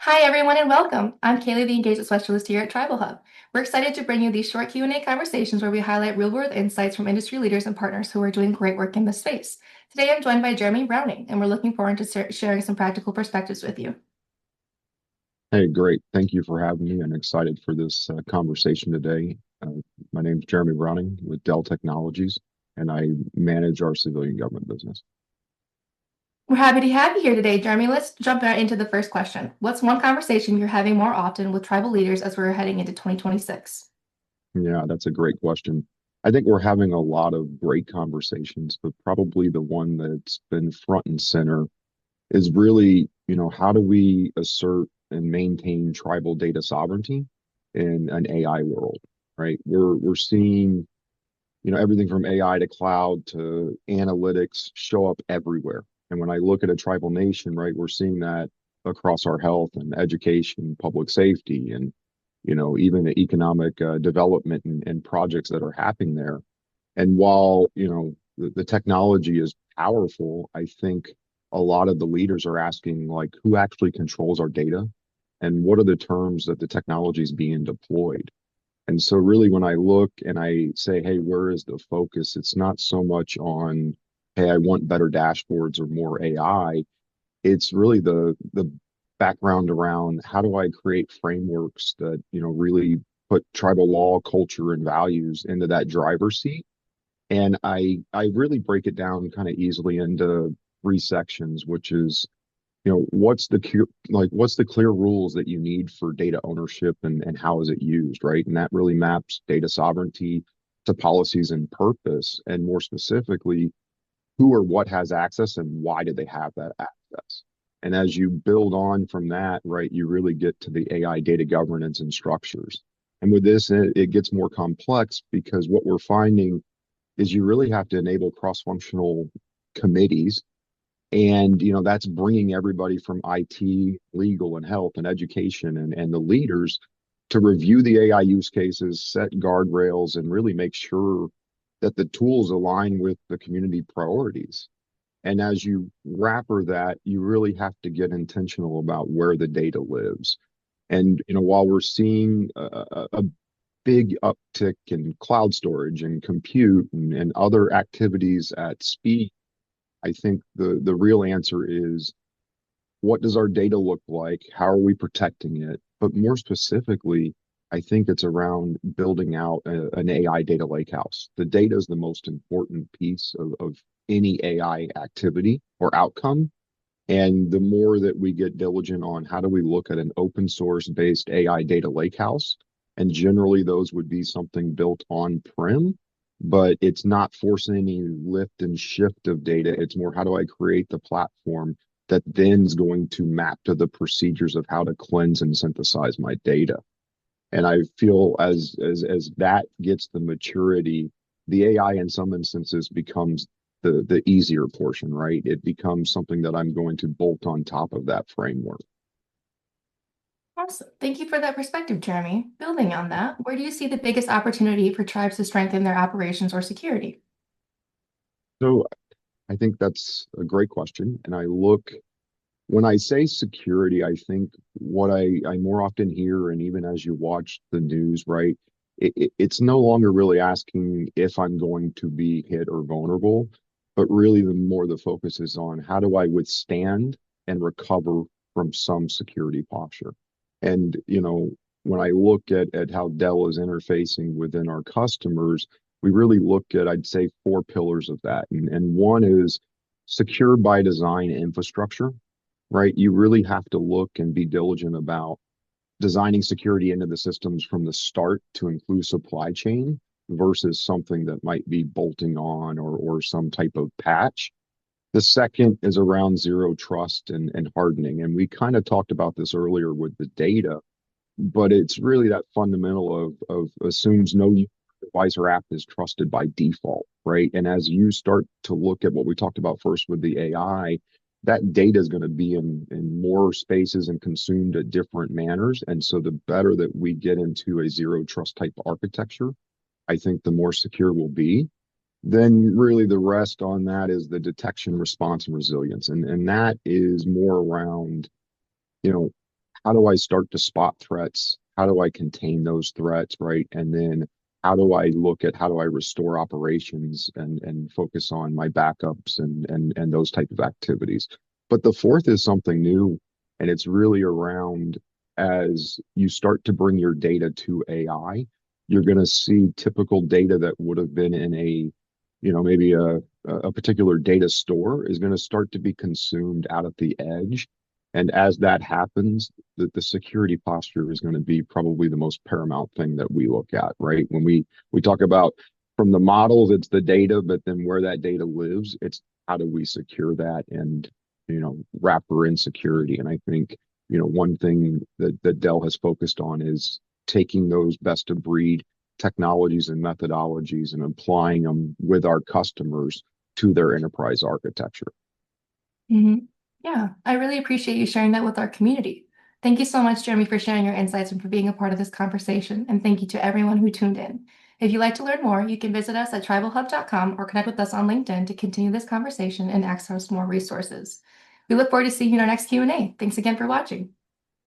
Hi, everyone, and welcome. I'm Kaylee, the Engagement Specialist here at TribalHub. We're excited to bring you these short Q&A conversations where we highlight real-world insights from industry leaders and partners who are doing great work in this space. Today, I'm joined by Jeremy Browning, and we're looking forward to sharing some practical perspectives with you. Hey, great. Thank you for having me. I'm excited for this conversation today. My name is Jeremy Browning with Dell Technologies, and I manage our civilian government business. We're happy to have you here today, Jeremy. Let's jump right into the first question. What's one conversation you're having more often with tribal leaders as we're heading into 2026? Yeah, that's a great question. I think we're having a lot of great conversations, but probably the one that's been front and center is really, how do we assert and maintain tribal data sovereignty in an AI world, right? We're seeing everything from AI to cloud to analytics show up everywhere. And when I look at a tribal nation, right, we're seeing that across our health and education, public safety, and even the economic development and projects that are happening there. And while the technology is powerful, I think a lot of the leaders are asking like, who actually controls our data, and what are the terms that the technology is being deployed? And so really when I look and I say, hey, where is the focus? It's not so much on, hey, I want better dashboards or more AI. It's really the background around how do I create frameworks that, really put tribal law, culture, and values into that driver's seat. And I really break it down kind of easily into three sections, which is what's the clear rules that you need for data ownership, and how is it used, right? And that really maps data sovereignty to policies and purpose, and more specifically, who or what has access and why do they have that access. And as you build on from that, right, you really get to the AI data governance and structures. And with this, it gets more complex because what we're finding is you really have to enable cross-functional committees, and that's bringing everybody from IT, legal, and health and education, and the leaders to review the AI use cases, set guardrails, and really make sure that the tools align with the community priorities. And as you wrapper that, you really have to get intentional about where the data lives. And while we're seeing a big uptick in cloud storage and compute and other activities at speed, I think the real answer is, what does our data look like? How are we protecting it? But more specifically, I think it's around building out an AI data lakehouse. The data is the most important piece of any AI activity or outcome. And the more that we get diligent on how do we look at an open source based AI data lakehouse, and generally those would be something built on prem, but it's not forcing any lift and shift of data. It's more, how do I create the platform that then is going to map to the procedures of how to cleanse and synthesize my data. And I feel as that gets the maturity, the AI in some instances becomes the easier portion, right? It becomes something that I'm going to bolt on top of that framework. Awesome. Thank you for that perspective, Jeremy. Building on that, where do you see the biggest opportunity for tribes to strengthen their operations or security? So I think that's a great question. And when I say security, I think what I more often hear, and even as you watch the news, right, it's no longer really asking if I'm going to be hit or vulnerable, but really the more the focus is on how do I withstand and recover from some security posture. And, when I look at how Dell is interfacing within our customers, we really look at, I'd say, four pillars of that. And one is secure by design infrastructure, right? You really have to look and be diligent about designing security into the systems from the start to include supply chain versus something that might be bolting on, or some type of patch. The second is around zero trust and hardening. And we kind of talked about this earlier with the data, but it's really that fundamental of assumes no device or app is trusted by default, right? And as you start to look at what we talked about first with the AI, that data is going to be in more spaces and consumed at different manners. And so the better that we get into a zero trust type architecture, I think the more secure we'll be. Then really the rest on that is the detection, response, and resilience. And that is more around, you know, how do I start to spot threats? How do I contain those threats, right? And then how do I look at how do I restore operations and focus on my backups and those type of activities. But the fourth is something new, and it's really around as you start to bring your data to AI, you're going to see typical data that would have been in a, maybe a particular data store is going to start to be consumed out at the edge. And as that happens, the security posture is going to be probably the most paramount thing that we look at, right? When we talk about from the models, it's the data, but then where that data lives, it's how do we secure that and wrap her in security. And I think one thing that Dell has focused on is taking those best of breed technologies and methodologies and applying them with our customers to their enterprise architecture. Mhm. Yeah, I really appreciate you sharing that with our community. Thank you so much, Jeremy, for sharing your insights and for being a part of this conversation. And thank you to everyone who tuned in. If you'd like to learn more, you can visit us at tribalhub.com or connect with us on LinkedIn to continue this conversation and access more resources. We look forward to seeing you in our next Q&A. Thanks again for watching.